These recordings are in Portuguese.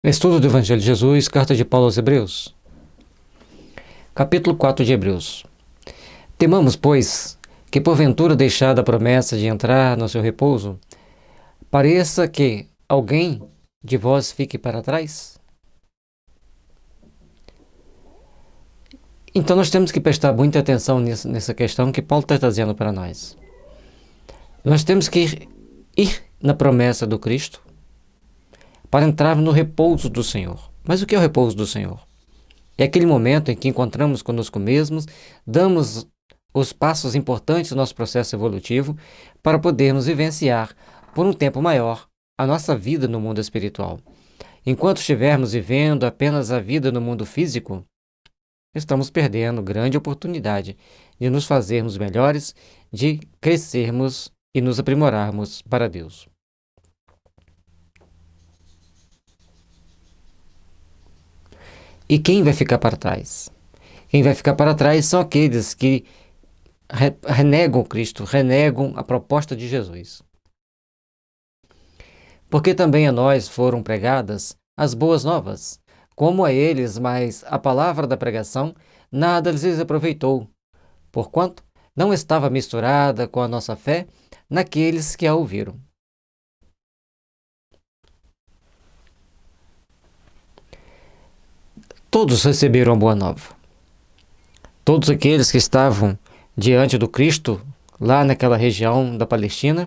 Estudo do Evangelho de Jesus, carta de Paulo aos Hebreus. Capítulo 4 de Hebreus. Temamos, pois, que porventura deixada a promessa de entrar no seu repouso, pareça que alguém de vós fique para trás? Então nós temos que prestar muita atenção nessa questão que Paulo está trazendo para nós. Nós temos que ir na promessa do Cristo para entrar no repouso do Senhor. Mas o que é o repouso do Senhor? É aquele momento em que encontramos conosco mesmos, damos os passos importantes do nosso processo evolutivo para podermos vivenciar por um tempo maior a nossa vida no mundo espiritual. Enquanto estivermos vivendo apenas a vida no mundo físico, estamos perdendo grande oportunidade de nos fazermos melhores, de crescermos e nos aprimorarmos para Deus. E quem vai ficar para trás? Quem vai ficar para trás são aqueles que renegam Cristo, renegam a proposta de Jesus. Porque também a nós foram pregadas as boas novas, como a eles, mas a palavra da pregação nada lhes aproveitou, porquanto não estava misturada com a nossa fé naqueles que a ouviram. Todos receberam a boa nova. Todos aqueles que estavam diante do Cristo, lá naquela região da Palestina,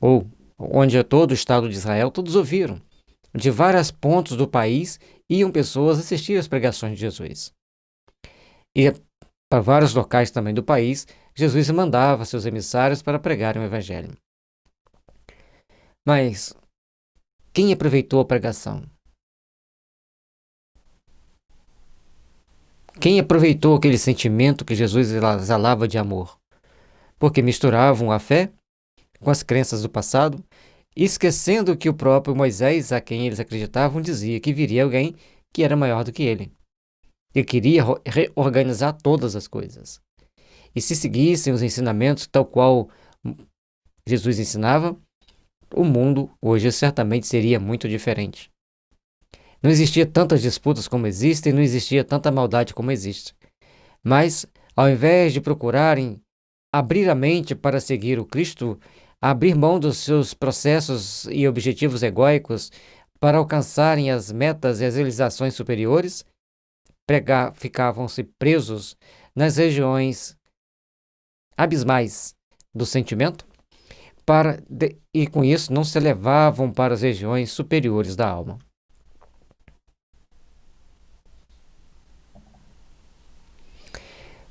ou onde é todo o Estado de Israel, todos ouviram. De vários pontos do país, iam pessoas assistir às pregações de Jesus. E para vários locais também do país, Jesus mandava seus emissários para pregarem o Evangelho. Mas quem aproveitou a pregação? Quem aproveitou aquele sentimento que Jesus exalava de amor? Porque misturavam a fé com as crenças do passado, esquecendo que o próprio Moisés, a quem eles acreditavam, dizia que viria alguém que era maior do que ele. E queria reorganizar todas as coisas. E se seguissem os ensinamentos tal qual Jesus ensinava, o mundo hoje certamente seria muito diferente. Não existia tantas disputas como existem, não existia tanta maldade como existe. Mas, ao invés de procurarem abrir a mente para seguir o Cristo, abrir mão dos seus processos e objetivos egóicos para alcançarem as metas e as realizações superiores, ficavam-se presos nas regiões abismais do sentimento, e com isso não se elevavam para as regiões superiores da alma.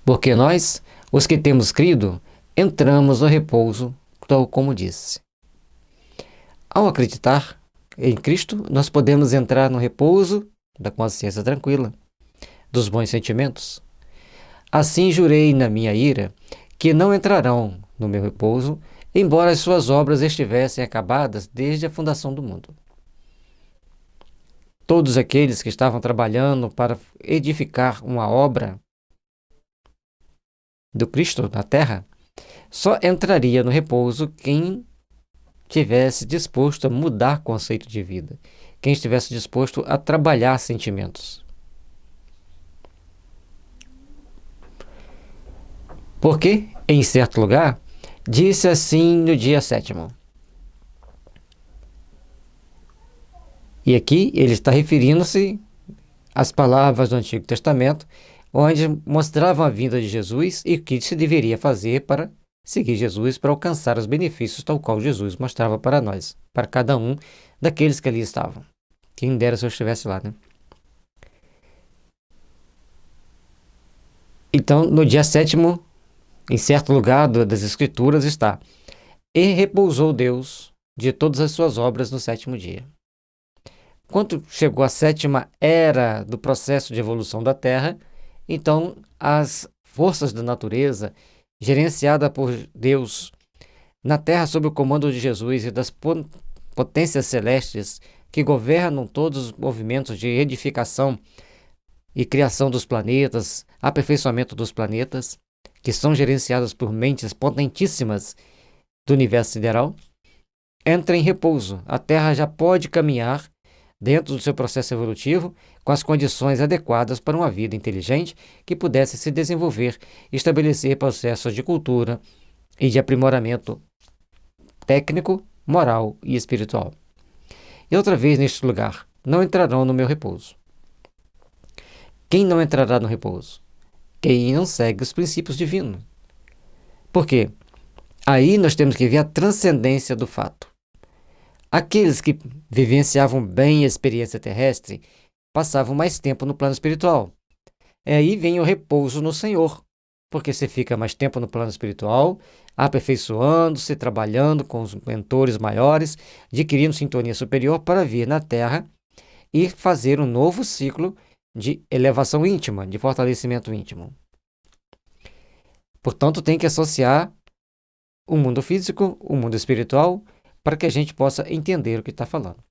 Porque nós, os que temos crido, entramos no repouso, tal como disse. Ao acreditar em Cristo, nós podemos entrar no repouso da consciência tranquila, dos bons sentimentos. Assim jurei na minha ira que não entrarão no meu repouso, embora as suas obras estivessem acabadas desde a fundação do mundo. Todos aqueles que estavam trabalhando para edificar uma obra do Cristo na terra, só entraria no repouso quem estivesse disposto a mudar conceito de vida, quem estivesse disposto a trabalhar sentimentos. Porque, em certo lugar, disse assim no dia 7º. E aqui ele está referindo-se às palavras do Antigo Testamento, onde mostravam a vinda de Jesus e o que se deveria fazer para seguir Jesus, para alcançar os benefícios tal qual Jesus mostrava para nós, para cada um daqueles que ali estavam. Quem dera se eu estivesse lá, né? Então, no dia 7º, em certo lugar das Escrituras está: e repousou Deus de todas as suas obras no 7º dia. Quando chegou a 7ª era do processo de evolução da Terra, então as forças da natureza, gerenciada por Deus na Terra sob o comando de Jesus e das potências celestes que governam todos os movimentos de edificação e criação dos planetas, aperfeiçoamento dos planetas, que são gerenciadas por mentes potentíssimas do universo sideral, entra em repouso. A Terra já pode caminhar dentro do seu processo evolutivo, com as condições adequadas para uma vida inteligente que pudesse se desenvolver e estabelecer processos de cultura e de aprimoramento técnico, moral e espiritual. E outra vez neste lugar, não entrarão no meu repouso. Quem não entrará no repouso? Quem não segue os princípios divinos. Por quê? Aí nós temos que ver a transcendência do fato. Aqueles que vivenciavam bem a experiência terrestre passavam mais tempo no plano espiritual. Aí vem o repouso no Senhor, porque você fica mais tempo no plano espiritual, aperfeiçoando-se, trabalhando com os mentores maiores, adquirindo sintonia superior para vir na Terra e fazer um novo ciclo de elevação íntima, de fortalecimento íntimo. Portanto, tem que associar o mundo físico, o mundo espiritual, para que a gente possa entender o que está falando.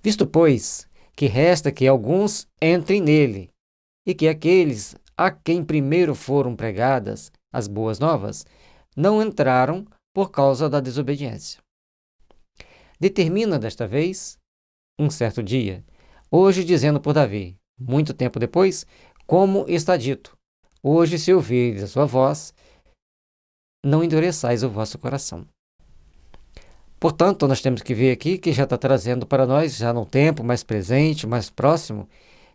Visto, pois, que resta que alguns entrem nele, e que aqueles a quem primeiro foram pregadas as boas novas, não entraram por causa da desobediência. Determina desta vez, um certo dia, hoje dizendo por Davi, muito tempo depois, como está dito, hoje se ouvirdes a sua voz, não endureçais o vosso coração. Portanto, nós temos que ver aqui que já está trazendo para nós, já num tempo mais presente, mais próximo,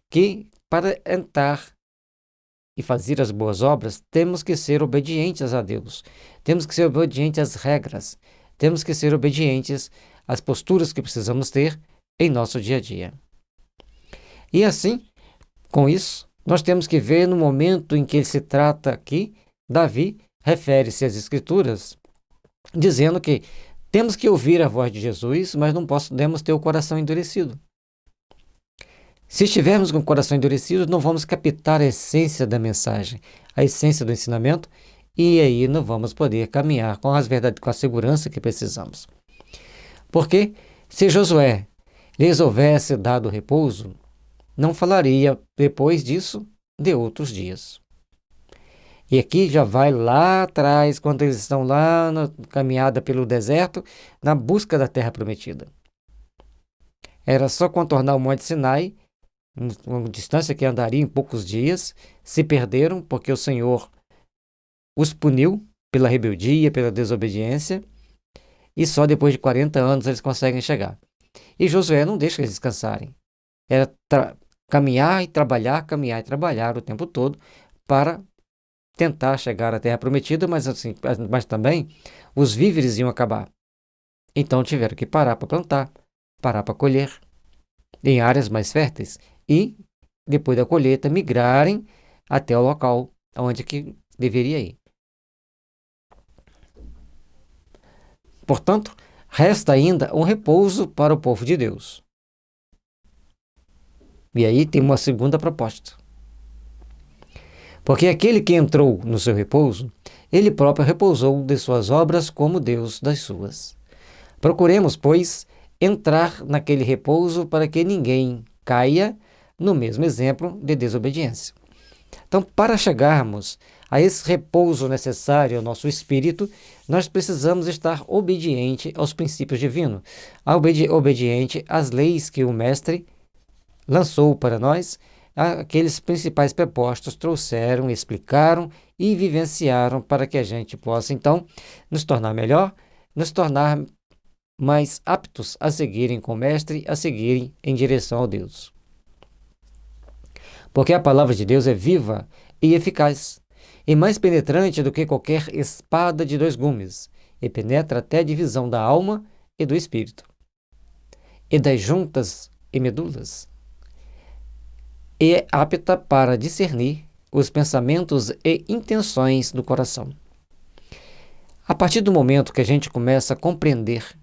que para entrar e fazer as boas obras, temos que ser obedientes a Deus, temos que ser obedientes às regras, temos que ser obedientes às posturas que precisamos ter em nosso dia a dia. E assim, com isso, nós temos que ver no momento em que ele se trata aqui, Davi refere-se às Escrituras, dizendo que temos que ouvir a voz de Jesus, mas não podemos ter o coração endurecido. Se estivermos com o coração endurecido, não vamos captar a essência da mensagem, a essência do ensinamento, e aí não vamos poder caminhar com com a segurança que precisamos. Porque se Josué lhes houvesse dado repouso, não falaria depois disso de outros dias. E aqui já vai lá atrás, quando eles estão lá na caminhada pelo deserto, na busca da terra prometida. Era só contornar o Monte Sinai, uma distância que andaria em poucos dias, se perderam porque o Senhor os puniu pela rebeldia, pela desobediência, e só depois de 40 anos eles conseguem chegar. E Josué não deixa eles descansarem. Era caminhar e trabalhar o tempo todo para tentar chegar à terra prometida, mas também os víveres iam acabar. Então tiveram que parar para plantar, parar para colher em áreas mais férteis e, depois da colheita, migrarem até o local onde que deveria ir. Portanto, resta ainda um repouso para o povo de Deus. E aí tem uma segunda proposta. Porque aquele que entrou no seu repouso, ele próprio repousou de suas obras como Deus das suas. Procuremos, pois, entrar naquele repouso para que ninguém caia no mesmo exemplo de desobediência. Então, para chegarmos a esse repouso necessário ao nosso espírito, nós precisamos estar obediente aos princípios divinos, obediente às leis que o Mestre lançou para nós. Aqueles principais prepostos trouxeram, explicaram e vivenciaram para que a gente possa, então, nos tornar melhor, nos tornar mais aptos a seguirem com o Mestre, a seguirem em direção ao Deus. Porque a palavra de Deus é viva e eficaz, e mais penetrante do que qualquer espada de 2 gumes, e penetra até a divisão da alma e do espírito, e das juntas e medulas, e é apta para discernir os pensamentos e intenções do coração. A partir do momento que a gente começa a compreender,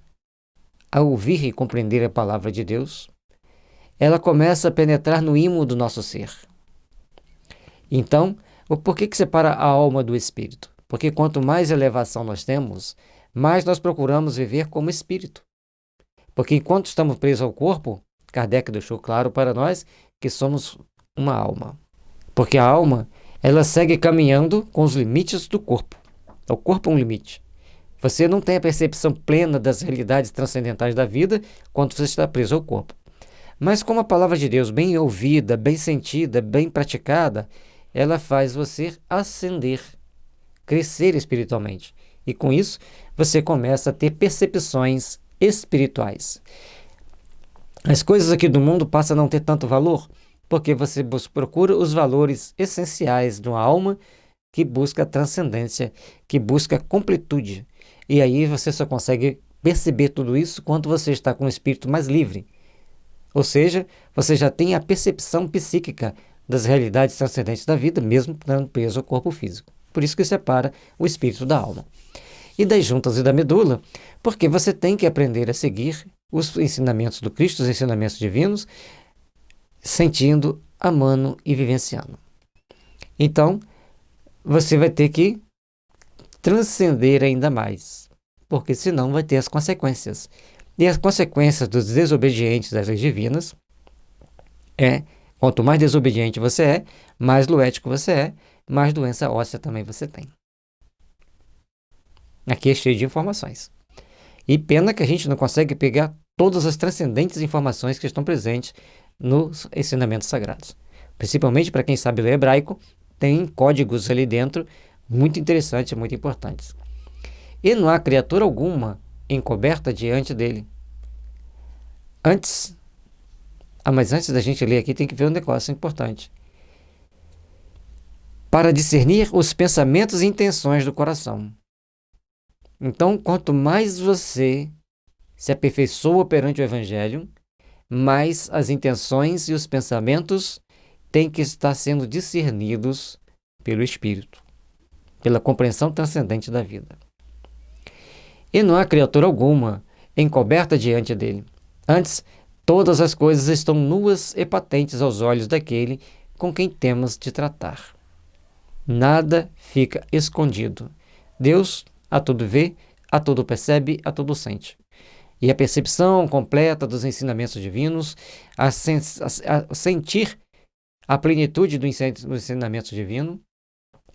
a ouvir e compreender a palavra de Deus, ela começa a penetrar no ímã do nosso ser. Então, por que separa a alma do espírito? Porque quanto mais elevação nós temos, mais nós procuramos viver como espírito. Porque enquanto estamos presos ao corpo, Kardec deixou claro para nós que somos uma alma. Porque a alma, ela segue caminhando com os limites do corpo. O corpo é um limite. Você não tem a percepção plena das realidades transcendentais da vida quando você está preso ao corpo. Mas como a palavra de Deus, bem ouvida, bem sentida, bem praticada, ela faz você ascender, crescer espiritualmente. E com isso, você começa a ter percepções espirituais. As coisas aqui do mundo passam a não ter tanto valor, porque você procura os valores essenciais de uma alma que busca a transcendência, que busca a completude. E aí você só consegue perceber tudo isso quando você está com o espírito mais livre. Ou seja, você já tem a percepção psíquica das realidades transcendentes da vida, mesmo estando preso ao corpo físico. Por isso que separa o espírito da alma. E das juntas e da medula, porque você tem que aprender a seguir os ensinamentos do Cristo, os ensinamentos divinos, sentindo, amando e vivenciando. Então, você vai ter que transcender ainda mais, porque senão vai ter as consequências. E as consequências dos desobedientes das leis divinas quanto mais desobediente você é, mais luético você é, mais doença óssea também você tem. Aqui é cheio de informações. E pena que a gente não consegue pegar todas as transcendentes informações que estão presentes nos ensinamentos sagrados. Principalmente para quem sabe ler hebraico, tem códigos ali dentro muito interessantes e muito importantes. E não há criatura alguma encoberta diante dele. Mas antes da gente ler aqui, tem que ver um negócio importante. Para discernir os pensamentos e intenções do coração. Então, quanto mais você se aperfeiçoa perante o Evangelho, mais as intenções e os pensamentos têm que estar sendo discernidos pelo Espírito, pela compreensão transcendente da vida. E não há criatura alguma encoberta diante dele. Antes, todas as coisas estão nuas e patentes aos olhos daquele com quem temos de tratar. Nada fica escondido. Deus a tudo vê, a tudo percebe, a tudo sente. E a percepção completa dos ensinamentos divinos, a sentir a plenitude do ensinamento divino,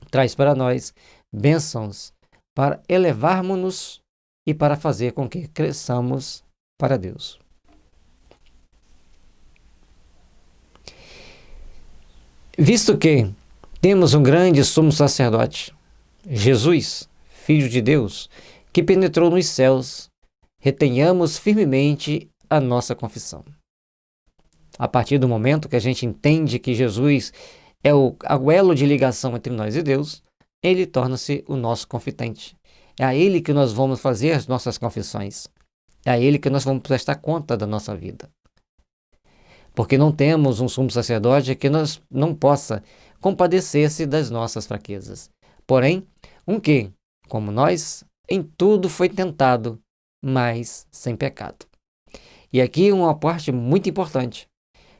traz para nós bênçãos para elevarmos-nos e para fazer com que cresçamos para Deus. Visto que temos um grande sumo sacerdote, Jesus, Filho de Deus, que penetrou nos céus, retenhamos firmemente a nossa confissão. A partir do momento que a gente entende que Jesus é o elo de ligação entre nós e Deus, ele torna-se o nosso confidente. É a ele que nós vamos fazer as nossas confissões. É a ele que nós vamos prestar conta da nossa vida. Porque não temos um sumo sacerdote que não possa compadecer-se das nossas fraquezas. Porém, que, como nós, em tudo foi tentado, mas sem pecado. E aqui uma parte muito importante,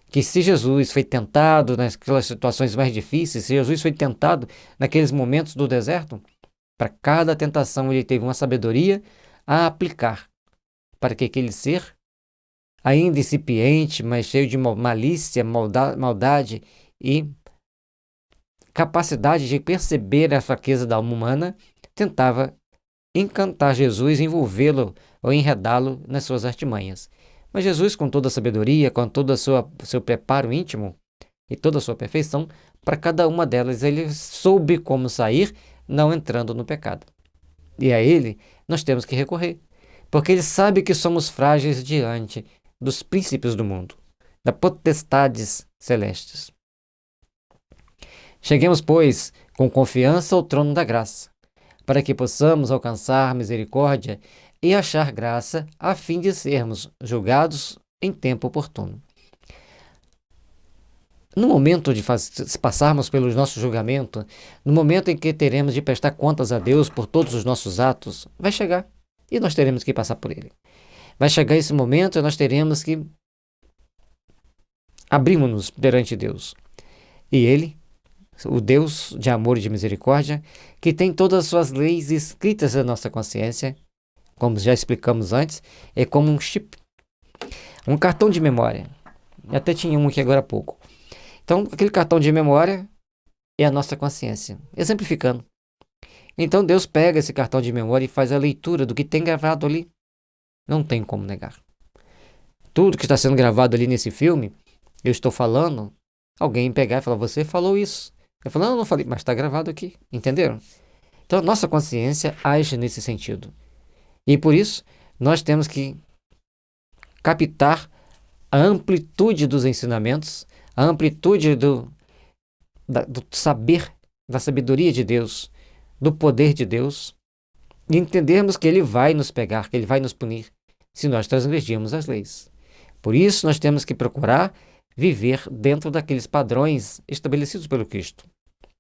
que se Jesus foi tentado naquelas situações mais difíceis, se Jesus foi tentado naqueles momentos do deserto, para cada tentação ele teve uma sabedoria a aplicar, para que aquele ser, ainda incipiente, mas cheio de malícia, maldade e capacidade de perceber a fraqueza da alma humana, tentava encantar Jesus, envolvê-lo ou enredá-lo nas suas artimanhas. Mas Jesus, com toda a sabedoria, com todo o seu preparo íntimo e toda a sua perfeição, para cada uma delas ele soube como sair, não entrando no pecado. E a ele nós temos que recorrer, porque ele sabe que somos frágeis diante dos príncipes do mundo, das potestades celestes. Cheguemos, pois, com confiança ao trono da graça, para que possamos alcançar misericórdia e achar graça, a fim de sermos julgados em tempo oportuno. No momento de passarmos pelo nosso julgamento, no momento em que teremos de prestar contas a Deus por todos os nossos atos, vai chegar e nós teremos que passar por ele. Vai chegar esse momento e nós teremos que abrirmos-nos perante Deus. E Ele, o Deus de amor e de misericórdia, que tem todas as suas leis escritas na nossa consciência, como já explicamos antes, é como um chip, um cartão de memória. Eu até tinha um aqui agora há pouco. Então, aquele cartão de memória é a nossa consciência, exemplificando. Então, Deus pega esse cartão de memória e faz a leitura do que tem gravado ali. Não tem como negar. tudo que está sendo gravado ali nesse filme, eu estou falando, alguém pegar e falar, você falou isso. Eu falo, não, eu não falei, mas está gravado aqui, entenderam? Então, nossa consciência age nesse sentido. E por isso, nós temos que captar a amplitude dos ensinamentos, a amplitude do saber, da sabedoria de Deus, do poder de Deus, e entendermos que Ele vai nos pegar, que Ele vai nos punir, se nós transgredirmos as leis. Por isso, nós temos que procurar viver dentro daqueles padrões estabelecidos pelo Cristo.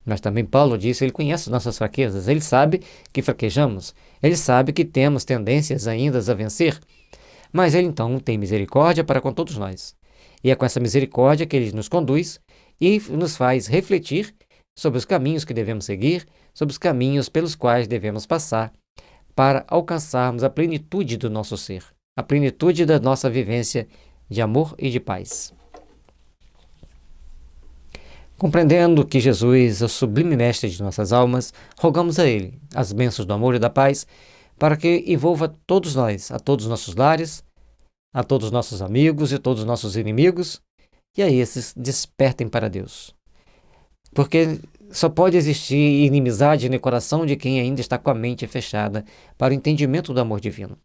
Mas também Paulo disse, ele conhece nossas fraquezas, ele sabe que fraquejamos, ele sabe que temos tendências ainda a vencer, mas ele então tem misericórdia para com todos nós. E é com essa misericórdia que ele nos conduz e nos faz refletir sobre os caminhos que devemos seguir, sobre os caminhos pelos quais devemos passar para alcançarmos a plenitude do nosso ser, a plenitude da nossa vivência de amor e de paz. Compreendendo que Jesus é o sublime mestre de nossas almas, rogamos a Ele as bênçãos do amor e da paz para que envolva todos nós, a todos os nossos lares, a todos os nossos amigos e todos os nossos inimigos, e a esses despertem para Deus. Porque só pode existir inimizade no coração de quem ainda está com a mente fechada para o entendimento do amor divino.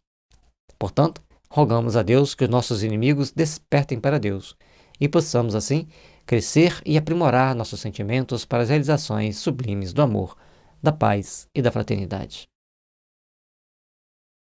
Portanto, rogamos a Deus que os nossos inimigos despertem para Deus e possamos, assim, crescer e aprimorar nossos sentimentos para as realizações sublimes do amor, da paz e da fraternidade.